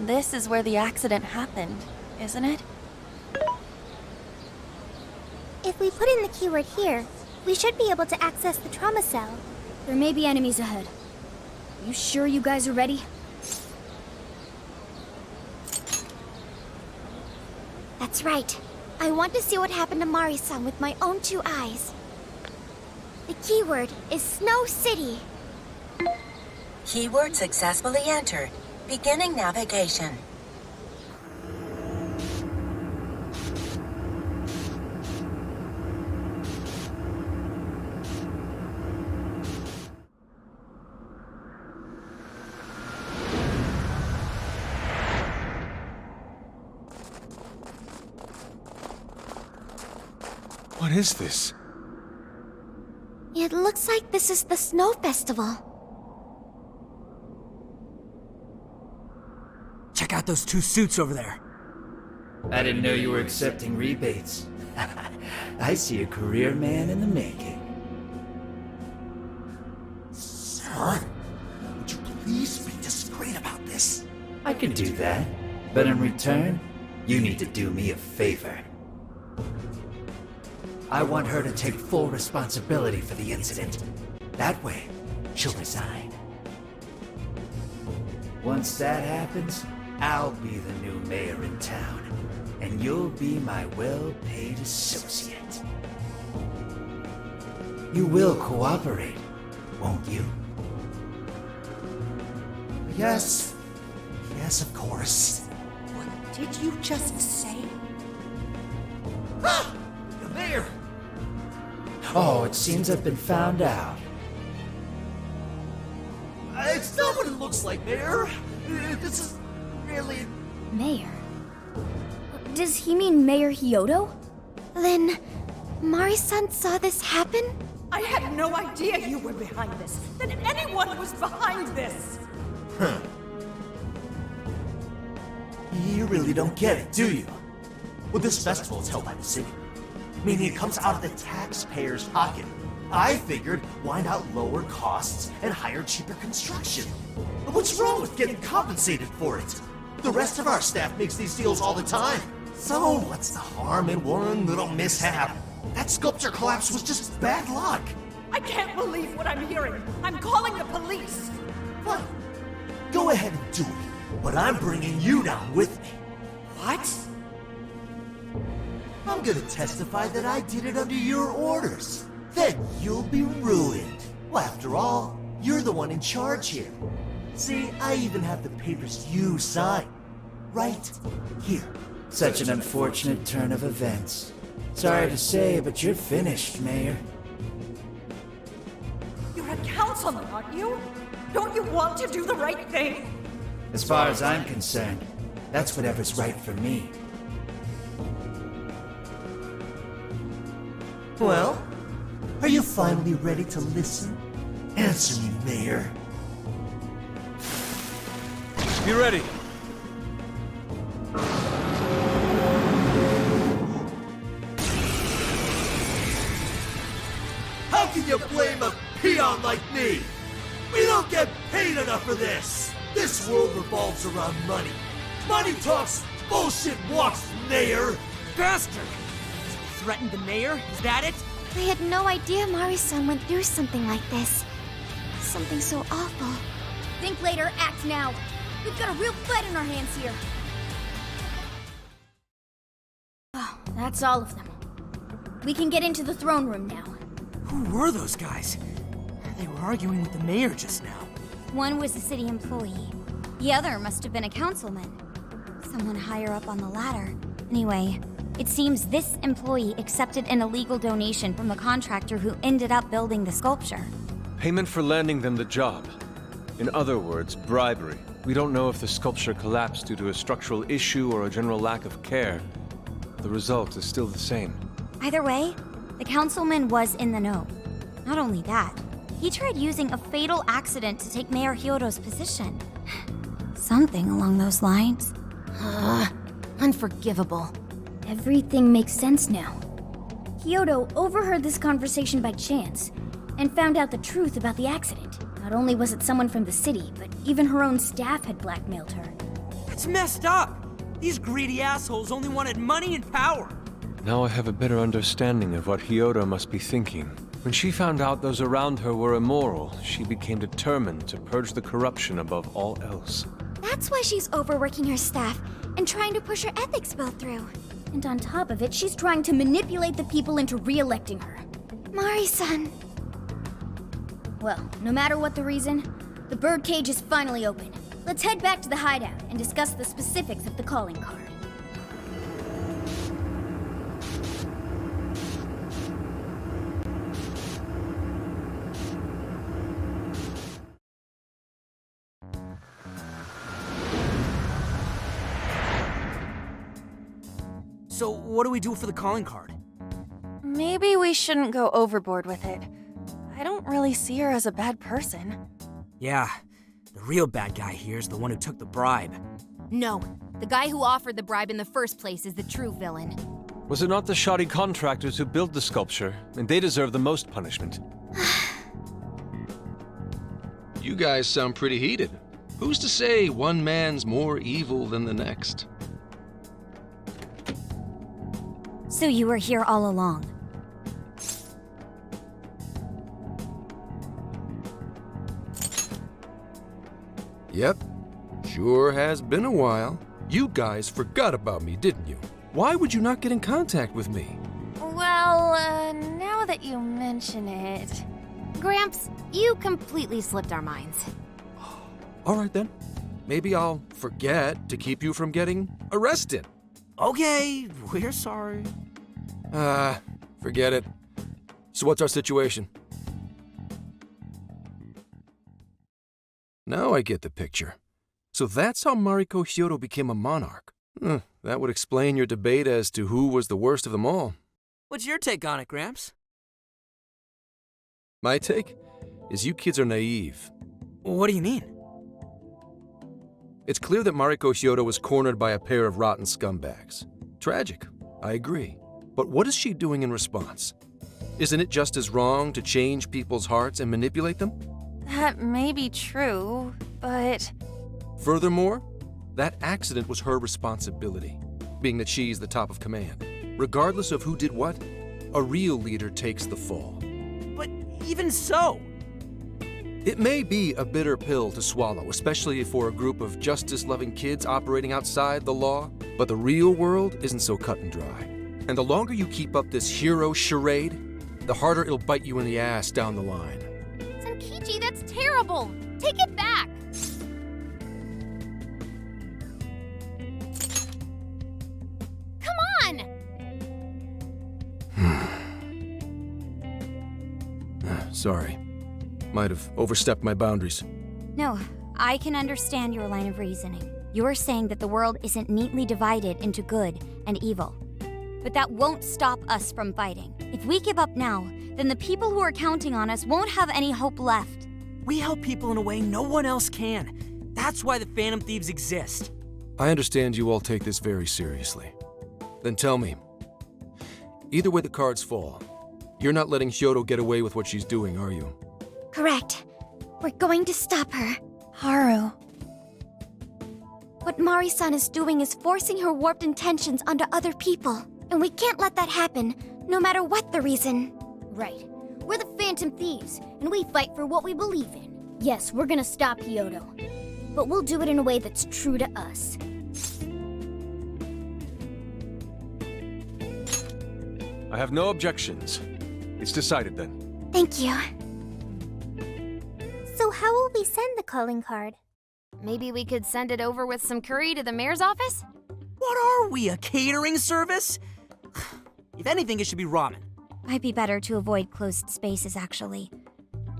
This is where the accident happened, isn't it? If we put in the keyword here, we should be able to access the trauma cell. There may be enemies ahead. You sure you guys are ready? That's right. I want to see what happened to Mari-san with my own 2 eyes. The keyword is Snow City. Keyword successfully entered. Beginning navigation. What is this? It looks like this is the Snow Festival. Check out those 2 suits over there. I didn't know you were accepting rebates. I see a career man in the making. Sir, would you please be discreet about this? I could do that, but in return, you need to do me a favor. I want her to take full responsibility for the incident. That way, she'll resign. Once that happens, I'll be the new mayor in town, and you'll be my well-paid associate. You will cooperate, won't you? Yes. Yes, of course. What did you just say? Ah! The mayor! Oh, it seems I've been found out. It's not what it looks like, Mayor. This is really... Mayor? Does he mean Mayor Hyodo? Then, Mari-san saw this happen? I had no idea you were behind this, that anyone was behind this! Huh. You really don't get it, do you? Well, this festival is held by the city, meaning it comes out of the taxpayer's pocket. I figured, why not lower costs and hire cheaper construction? What's wrong with getting compensated for it? The rest of our staff makes these deals all the time. So what's the harm in one little mishap? That sculpture collapse was just bad luck. I can't believe what I'm hearing! I'm calling the police! What? Go ahead and do it, but I'm bringing you down with me. What? I'm gonna testify that I did it under your orders. Then you'll be ruined. Well, after all, you're the one in charge here. See, I even have the papers you signed. Right here. Such an unfortunate turn of events. Sorry to say, but you're finished, Mayor. You're a councilman, aren't you? Don't you want to do the right thing? As far as I'm concerned, that's whatever's right for me. Well, are you finally ready to listen? Answer me, Mayor. Be ready. How can you blame a peon like me? We don't get paid enough for this. This world revolves around money. Money talks, bullshit walks, Mayor. Bastard! Threatened the mayor? Is that it? I had no idea Mari-san went through something like this. Something so awful. Think later, act now. We've got a real fight on our hands here. Oh, that's all of them. We can get into the throne room now. Who were those guys? They were arguing with the mayor just now. One was a city employee. The other must have been a councilman. Someone higher up on the ladder. Anyway, it seems this employee accepted an illegal donation from the contractor who ended up building the sculpture. Payment for landing them the job. In other words, bribery. We don't know if the sculpture collapsed due to a structural issue or a general lack of care. The result is still the same. Either way, the councilman was in the know. Not only that, he tried using a fatal accident to take Mayor Hyodo's position. Something along those lines. Unforgivable. Everything makes sense now. Hyodo overheard this conversation by chance and found out the truth about the accident. Not only was it someone from the city, but even her own staff had blackmailed her. It's messed up! These greedy assholes only wanted money and power! Now I have a better understanding of what Hyodo must be thinking. When she found out those around her were immoral, she became determined to purge the corruption above all else. That's why she's overworking her staff and trying to push her ethics bill through. And on top of it, she's trying to manipulate the people into re-electing her. Mari-san. Well, no matter what the reason, the birdcage is finally open. Let's head back to the hideout and discuss the specifics of the calling card. So, what do we do for the calling card? Maybe we shouldn't go overboard with it. I don't really see her as a bad person. Yeah, the real bad guy here is the one who took the bribe. No, the guy who offered the bribe in the first place is the true villain. Was it not the shoddy contractors who built the sculpture? And they deserve the most punishment. You guys sound pretty heated. Who's to say one man's more evil than the next? So you were here all along. Yep. Sure has been a while. You guys forgot about me, didn't you? Why would you not get in contact with me? Well, now that you mention it... Gramps, you completely slipped our minds. All right then. Maybe I'll forget to keep you from getting arrested. Okay, we're sorry. Forget it. So what's our situation? Now I get the picture. So that's how Mariko Hyodo became a monarch. That would explain your debate as to who was the worst of them all. What's your take on it, Gramps? My take is you kids are naive. What do you mean? It's clear that Mariko Hyodo was cornered by a pair of rotten scumbags. Tragic, I agree. But what is she doing in response? Isn't it just as wrong to change people's hearts and manipulate them? That may be true, but... Furthermore, that accident was her responsibility, being that she's the top of command. Regardless of who did what, a real leader takes the fall. But even so... It may be a bitter pill to swallow, especially for a group of justice-loving kids operating outside the law, but the real world isn't so cut and dry. And the longer you keep up this hero charade, the harder it'll bite you in the ass down the line. Senkichi, that's terrible! Take it back! Come on! Sorry. Might have overstepped my boundaries. No, I can understand your line of reasoning. You're saying that the world isn't neatly divided into good and evil. But that won't stop us from fighting. If we give up now, then the people who are counting on us won't have any hope left. We help people in a way no one else can. That's why the Phantom Thieves exist. I understand you all take this very seriously. Then tell me, either way the cards fall, you're not letting Hyodo get away with what she's doing, are you? Correct. We're going to stop her. Haru... What Mari-san is doing is forcing her warped intentions onto other people. And we can't let that happen, no matter what the reason. Right. We're the Phantom Thieves, and we fight for what we believe in. Yes, we're gonna stop Hyodo. But we'll do it in a way that's true to us. I have no objections. It's decided then. Thank you. So how will we send the calling card? Maybe we could send it over with some curry to the mayor's office? What are we, a catering service? If anything, it should be ramen. Might be better to avoid closed spaces, actually.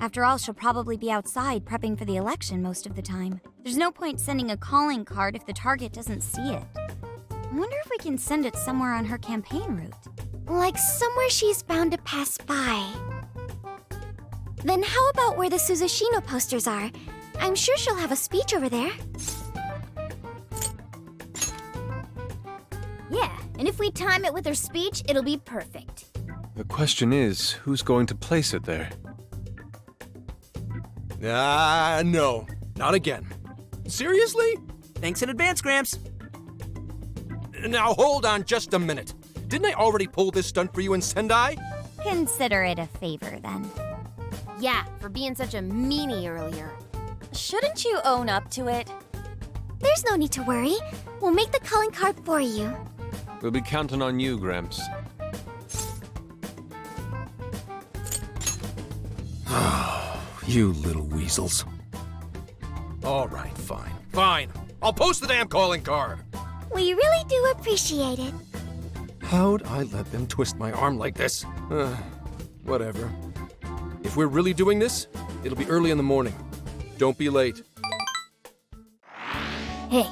After all, she'll probably be outside prepping for the election most of the time. There's no point sending a calling card if the target doesn't see it. I wonder if we can send it somewhere on her campaign route. Like somewhere she's bound to pass by. Then how about where the Suzushino posters are? I'm sure she'll have a speech over there. Yeah, and if we time it with her speech, it'll be perfect. The question is, who's going to place it there? No. Not again. Seriously? Thanks in advance, Gramps. Now hold on just a minute. Didn't I already pull this stunt for you in Sendai? Consider it a favor, then. Yeah, for being such a meanie earlier. Shouldn't you own up to it? There's no need to worry. We'll make the calling card for you. We'll be counting on you, Gramps. You little weasels. All right, fine. Fine. I'll post the damn calling card. We really do appreciate it. How'd I let them twist my arm like this? Whatever. If we're really doing this, it'll be early in the morning. Don't be late. Hey,